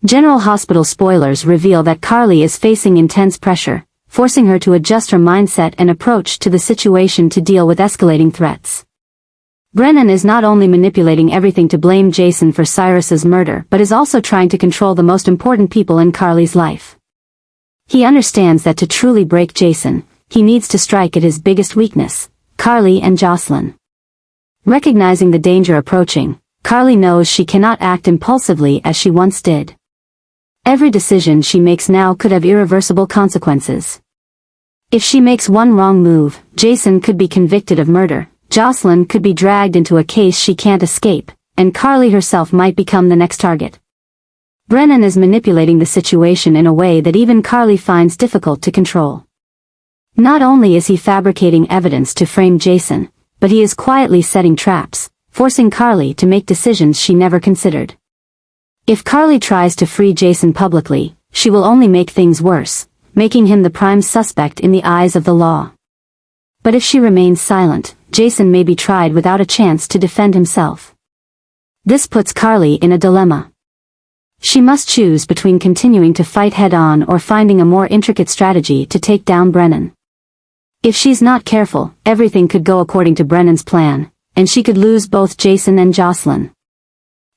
General Hospital spoilers reveal that Carly is facing intense pressure, forcing her to adjust her mindset and approach to the situation to deal with escalating threats. Brennan is not only manipulating everything to blame Jason for Cyrus's murder but is also trying to control the most important people in Carly's life. He understands that to truly break Jason, he needs to strike at his biggest weakness, Carly and Jocelyn. Recognizing the danger approaching, Carly knows she cannot act impulsively as she once did. Every decision she makes now could have irreversible consequences. If she makes one wrong move, Jason could be convicted of murder, Jocelyn could be dragged into a case she can't escape, and Carly herself might become the next target. Brennan is manipulating the situation in a way that even Carly finds difficult to control. Not only is he fabricating evidence to frame Jason, but he is quietly setting traps, forcing Carly to make decisions she never considered. If Carly tries to free Jason publicly, she will only make things worse, making him the prime suspect in the eyes of the law. But if she remains silent, Jason may be tried without a chance to defend himself. This puts Carly in a dilemma. She must choose between continuing to fight head-on or finding a more intricate strategy to take down Brennan. If she's not careful, everything could go according to Brennan's plan, and she could lose both Jason and Jocelyn.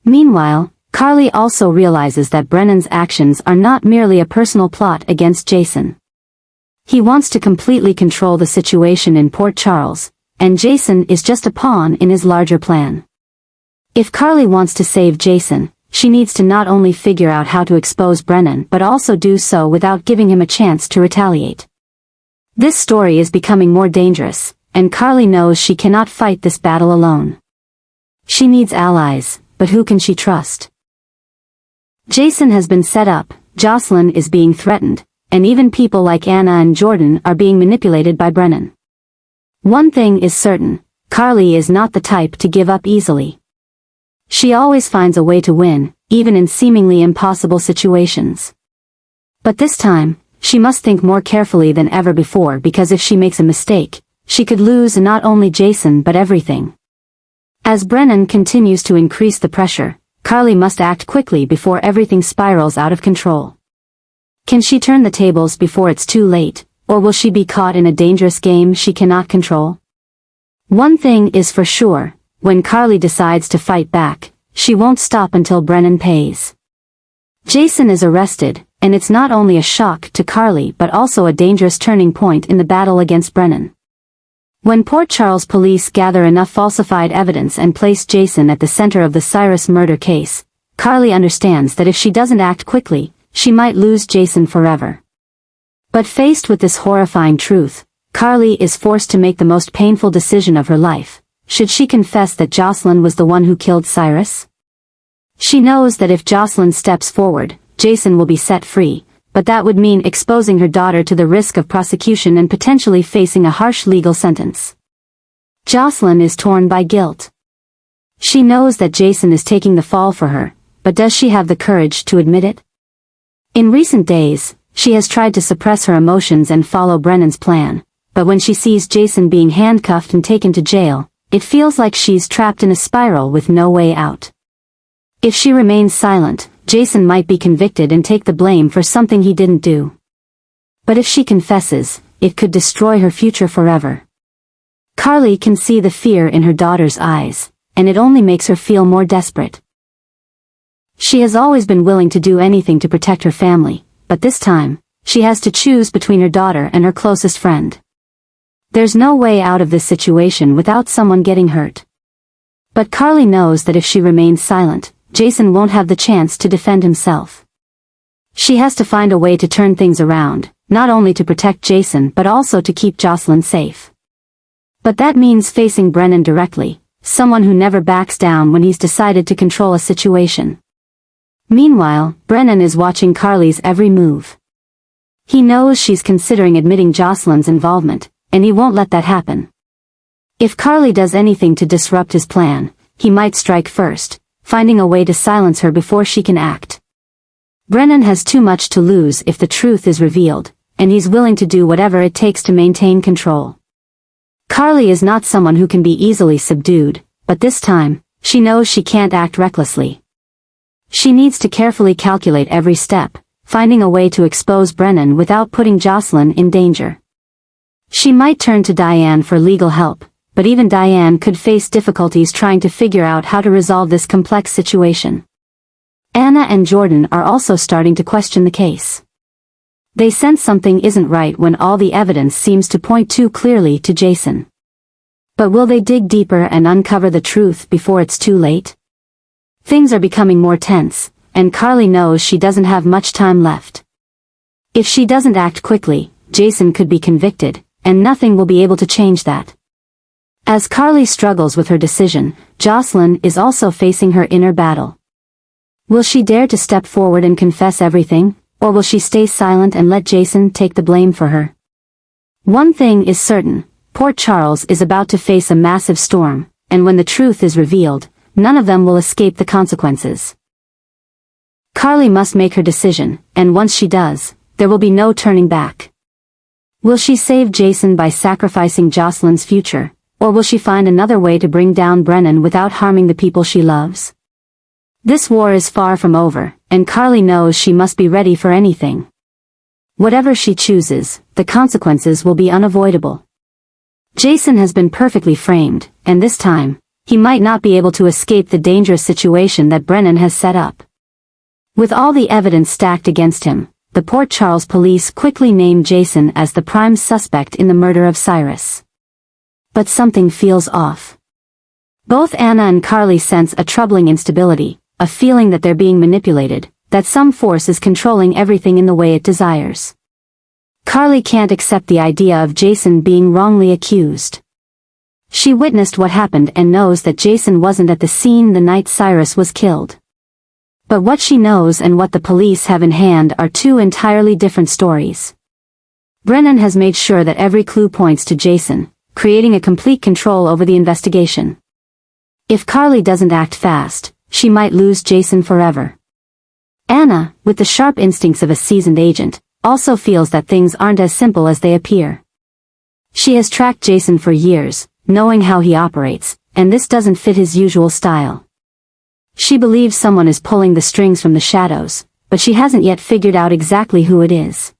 Meanwhile, Carly also realizes that Brennan's actions are not merely a personal plot against Jason. He wants to completely control the situation in Port Charles, and Jason is just a pawn in his larger plan. If Carly wants to save Jason, she needs to not only figure out how to expose Brennan but also do so without giving him a chance to retaliate. This story is becoming more dangerous, and Carly knows she cannot fight this battle alone. She needs allies, but who can she trust? Jason has been set up, Jocelyn is being threatened, and even people like Anna and Jordan are being manipulated by Brennan. One thing is certain, Carly is not the type to give up easily. She always finds a way to win, even in seemingly impossible situations. But this time, she must think more carefully than ever before because if she makes a mistake, she could lose not only Jason but everything. As Brennan continues to increase the pressure, Carly must act quickly before everything spirals out of control. Can she turn the tables before it's too late, or will she be caught in a dangerous game she cannot control? One thing is for sure, when Carly decides to fight back, she won't stop until Brennan pays. Jason is arrested, and it's not only a shock to Carly but also a dangerous turning point in the battle against Brennan. When Port Charles police gather enough falsified evidence and place Jason at the center of the Cyrus murder case, Carly understands that if she doesn't act quickly, she might lose Jason forever. But faced with this horrifying truth, Carly is forced to make the most painful decision of her life. Should she confess that Jocelyn was the one who killed Cyrus? She knows that if Jocelyn steps forward, Jason will be set free, but that would mean exposing her daughter to the risk of prosecution and potentially facing a harsh legal sentence. Jocelyn is torn by guilt. She knows that Jason is taking the fall for her, but does she have the courage to admit it? In recent days, she has tried to suppress her emotions and follow Brennan's plan, but when she sees Jason being handcuffed and taken to jail, it feels like she's trapped in a spiral with no way out. If she remains silent, Jason might be convicted and take the blame for something he didn't do. But if she confesses, it could destroy her future forever. Carly can see the fear in her daughter's eyes, and it only makes her feel more desperate. She has always been willing to do anything to protect her family, but this time, she has to choose between her daughter and her closest friend. There's no way out of this situation without someone getting hurt. But Carly knows that if she remains silent, Jason won't have the chance to defend himself. She has to find a way to turn things around, not only to protect Jason but also to keep Jocelyn safe. But that means facing Brennan directly, someone who never backs down when he's decided to control a situation. Meanwhile, Brennan is watching Carly's every move. He knows she's considering admitting Jocelyn's involvement, and he won't let that happen. If Carly does anything to disrupt his plan, he might strike first, finding a way to silence her before she can act. Brennan has too much to lose if the truth is revealed, and he's willing to do whatever it takes to maintain control. Carly is not someone who can be easily subdued, but this time, she knows she can't act recklessly. She needs to carefully calculate every step, finding a way to expose Brennan without putting Jocelyn in danger. She might turn to Diane for legal help, but even Diane could face difficulties trying to figure out how to resolve this complex situation. Anna and Jordan are also starting to question the case. They sense something isn't right when all the evidence seems to point too clearly to Jason. But will they dig deeper and uncover the truth before it's too late? Things are becoming more tense, and Carly knows she doesn't have much time left. If she doesn't act quickly, Jason could be convicted, and nothing will be able to change that. As Carly struggles with her decision, Jocelyn is also facing her inner battle. Will she dare to step forward and confess everything, or will she stay silent and let Jason take the blame for her? One thing is certain, Port Charles is about to face a massive storm, and when the truth is revealed, none of them will escape the consequences. Carly must make her decision, and once she does, there will be no turning back. Will she save Jason by sacrificing Jocelyn's future, or will she find another way to bring down Brennan without harming the people she loves? This war is far from over, and Carly knows she must be ready for anything. Whatever she chooses, the consequences will be unavoidable. Jason has been perfectly framed, and this time, he might not be able to escape the dangerous situation that Brennan has set up. With all the evidence stacked against him, the Port Charles police quickly named Jason as the prime suspect in the murder of Cyrus. But something feels off. Both Anna and Carly sense a troubling instability, a feeling that they're being manipulated, that some force is controlling everything in the way it desires. Carly can't accept the idea of Jason being wrongly accused. She witnessed what happened and knows that Jason wasn't at the scene the night Cyrus was killed. But what she knows and what the police have in hand are two entirely different stories. Brennan has made sure that every clue points to Jason, creating a complete control over the investigation. If Carly doesn't act fast, she might lose Jason forever. Anna, with the sharp instincts of a seasoned agent, also feels that things aren't as simple as they appear. She has tracked Jason for years, knowing how he operates, and this doesn't fit his usual style. She believes someone is pulling the strings from the shadows, but she hasn't yet figured out exactly who it is.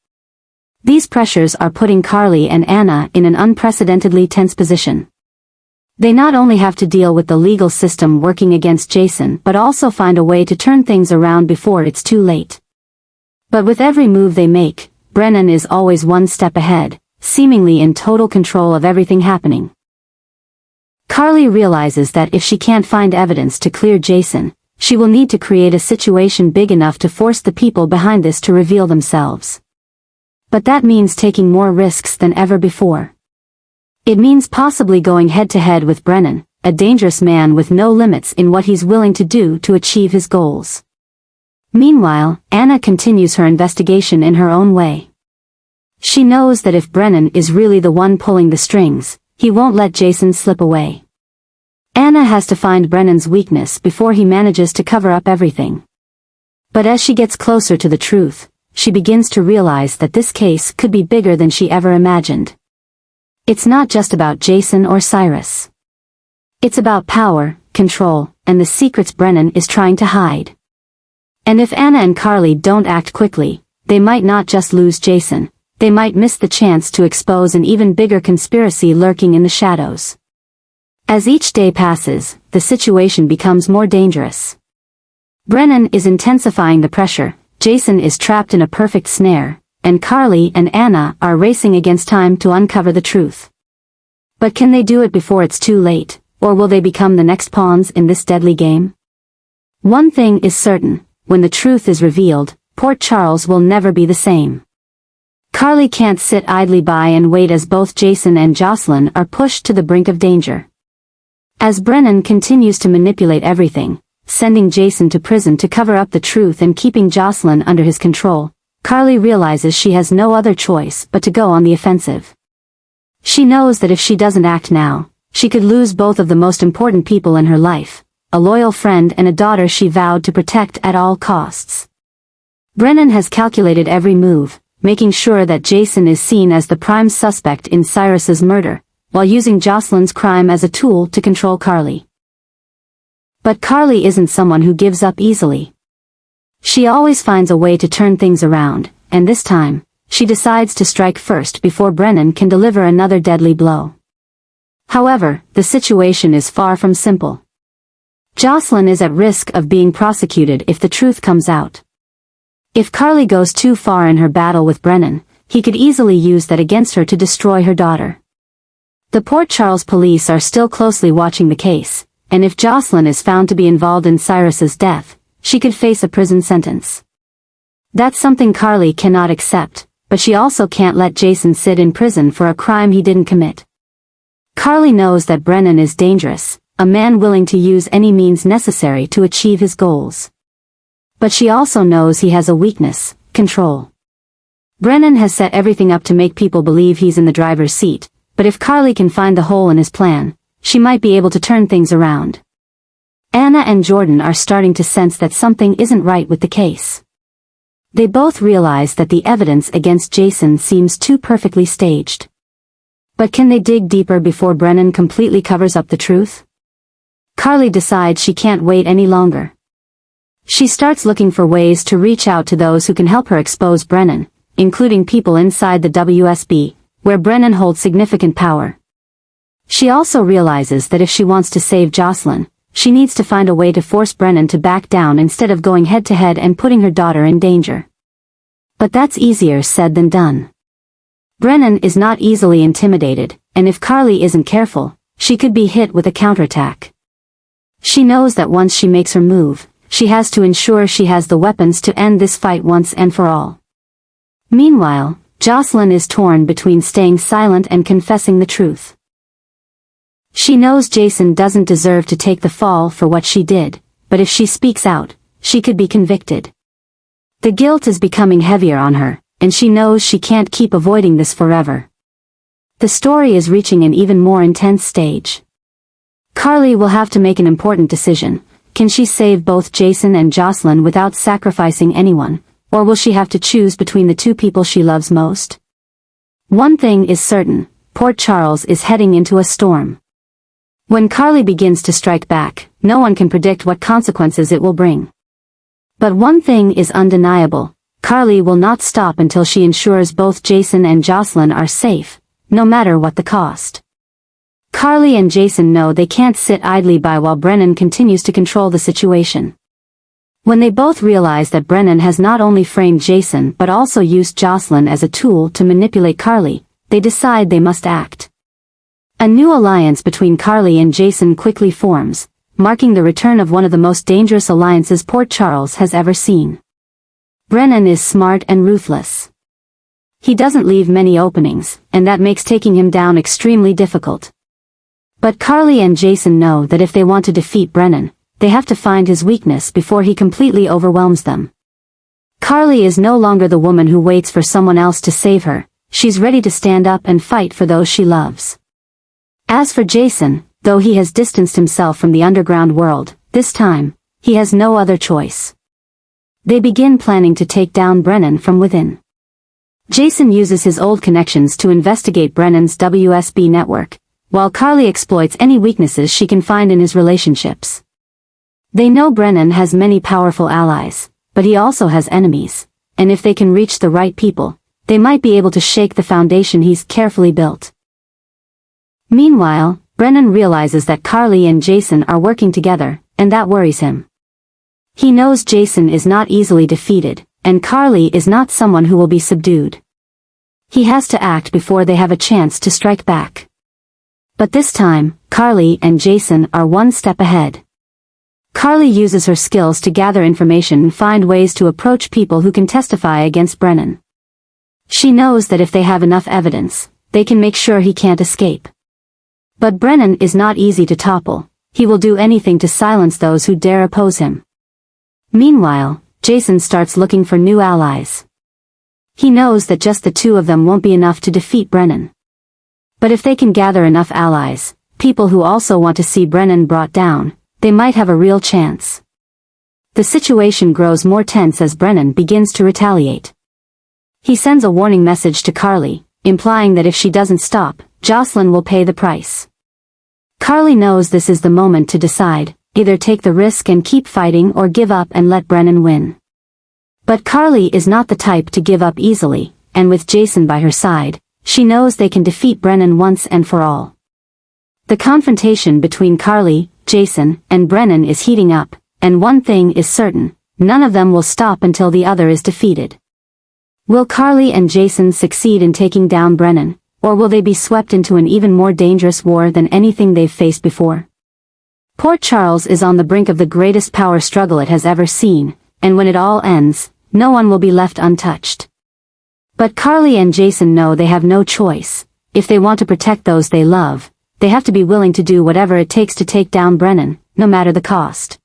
These pressures are putting Carly and Anna in an unprecedentedly tense position. They not only have to deal with the legal system working against Jason but also find a way to turn things around before it's too late. But with every move they make, Brennan is always one step ahead, seemingly in total control of everything happening. Carly realizes that if she can't find evidence to clear Jason, she will need to create a situation big enough to force the people behind this to reveal themselves. But that means taking more risks than ever before. It means possibly going head-to-head with Brennan, a dangerous man with no limits in what he's willing to do to achieve his goals. Meanwhile, Anna continues her investigation in her own way. She knows that if Brennan is really the one pulling the strings, he won't let Jason slip away. Anna has to find Brennan's weakness before he manages to cover up everything. But as she gets closer to the truth, she begins to realize that this case could be bigger than she ever imagined. It's not just about Jason or Cyrus. It's about power, control, and the secrets Brennan is trying to hide. And if Anna and Carly don't act quickly, they might not just lose Jason, they might miss the chance to expose an even bigger conspiracy lurking in the shadows. As each day passes, the situation becomes more dangerous. Brennan is intensifying the pressure, Jason is trapped in a perfect snare, and Carly and Anna are racing against time to uncover the truth. But can they do it before it's too late, or will they become the next pawns in this deadly game? One thing is certain, when the truth is revealed, Port Charles will never be the same. Carly can't sit idly by and wait as both Jason and Jocelyn are pushed to the brink of danger. As Brennan continues to manipulate everything, sending Jason to prison to cover up the truth and keeping Jocelyn under his control, Carly realizes she has no other choice but to go on the offensive. She knows that if she doesn't act now, she could lose both of the most important people in her life, a loyal friend and a daughter she vowed to protect at all costs. Brennan has calculated every move, making sure that Jason is seen as the prime suspect in Cyrus's murder, while using Jocelyn's crime as a tool to control Carly. But Carly isn't someone who gives up easily. She always finds a way to turn things around, and this time, she decides to strike first before Brennan can deliver another deadly blow. However, the situation is far from simple. Jocelyn is at risk of being prosecuted if the truth comes out. If Carly goes too far in her battle with Brennan, he could easily use that against her to destroy her daughter. The Port Charles police are still closely watching the case, and if Jocelyn is found to be involved in Cyrus's death, she could face a prison sentence. That's something Carly cannot accept, but she also can't let Jason sit in prison for a crime he didn't commit. Carly knows that Brennan is dangerous, a man willing to use any means necessary to achieve his goals. But she also knows he has a weakness: control. Brennan has set everything up to make people believe he's in the driver's seat, but if Carly can find the hole in his plan, she might be able to turn things around. Anna and Jordan are starting to sense that something isn't right with the case. They both realize that the evidence against Jason seems too perfectly staged. But can they dig deeper before Brennan completely covers up the truth? Carly decides she can't wait any longer. She starts looking for ways to reach out to those who can help her expose Brennan, including people inside the WSB, where Brennan holds significant power. She also realizes that if she wants to save Jocelyn, she needs to find a way to force Brennan to back down instead of going head-to-head and putting her daughter in danger. But that's easier said than done. Brennan is not easily intimidated, and if Carly isn't careful, she could be hit with a counterattack. She knows that once she makes her move, she has to ensure she has the weapons to end this fight once and for all. Meanwhile, Jocelyn is torn between staying silent and confessing the truth. She knows Jason doesn't deserve to take the fall for what she did, but if she speaks out, she could be convicted. The guilt is becoming heavier on her, and she knows she can't keep avoiding this forever. The story is reaching an even more intense stage. Carly will have to make an important decision. Can she save both Jason and Jocelyn without sacrificing anyone, or will she have to choose between the two people she loves most? One thing is certain: Port Charles is heading into a storm. When Carly begins to strike back, no one can predict what consequences it will bring. But one thing is undeniable: Carly will not stop until she ensures both Jason and Jocelyn are safe, no matter what the cost. Carly and Jason know they can't sit idly by while Brennan continues to control the situation. When they both realize that Brennan has not only framed Jason but also used Jocelyn as a tool to manipulate Carly, they decide they must act. A new alliance between Carly and Jason quickly forms, marking the return of one of the most dangerous alliances Port Charles has ever seen. Brennan is smart and ruthless. He doesn't leave many openings, and that makes taking him down extremely difficult. But Carly and Jason know that if they want to defeat Brennan, they have to find his weakness before he completely overwhelms them. Carly is no longer the woman who waits for someone else to save her. She's ready to stand up and fight for those she loves. As for Jason, though he has distanced himself from the underground world, this time, he has no other choice. They begin planning to take down Brennan from within. Jason uses his old connections to investigate Brennan's WSB network, while Carly exploits any weaknesses she can find in his relationships. They know Brennan has many powerful allies, but he also has enemies, and if they can reach the right people, they might be able to shake the foundation he's carefully built. Meanwhile, Brennan realizes that Carly and Jason are working together, and that worries him. He knows Jason is not easily defeated, and Carly is not someone who will be subdued. He has to act before they have a chance to strike back. But this time, Carly and Jason are one step ahead. Carly uses her skills to gather information and find ways to approach people who can testify against Brennan. She knows that if they have enough evidence, they can make sure he can't escape. But Brennan is not easy to topple. He will do anything to silence those who dare oppose him. Meanwhile, Jason starts looking for new allies. He knows that just the two of them won't be enough to defeat Brennan. But if they can gather enough allies, people who also want to see Brennan brought down, they might have a real chance. The situation grows more tense as Brennan begins to retaliate. He sends a warning message to Carly, implying that if she doesn't stop, Jocelyn will pay the price. Carly knows this is the moment to decide: either take the risk and keep fighting or give up and let Brennan win. But Carly is not the type to give up easily, and with Jason by her side, she knows they can defeat Brennan once and for all. The confrontation between Carly, Jason, and Brennan is heating up, and one thing is certain, none of them will stop until the other is defeated. Will Carly and Jason succeed in taking down Brennan, or will they be swept into an even more dangerous war than anything they've faced before? Port Charles is on the brink of the greatest power struggle it has ever seen, and when it all ends, no one will be left untouched. But Carly and Jason know they have no choice. If they want to protect those they love, they have to be willing to do whatever it takes to take down Brennan, no matter the cost.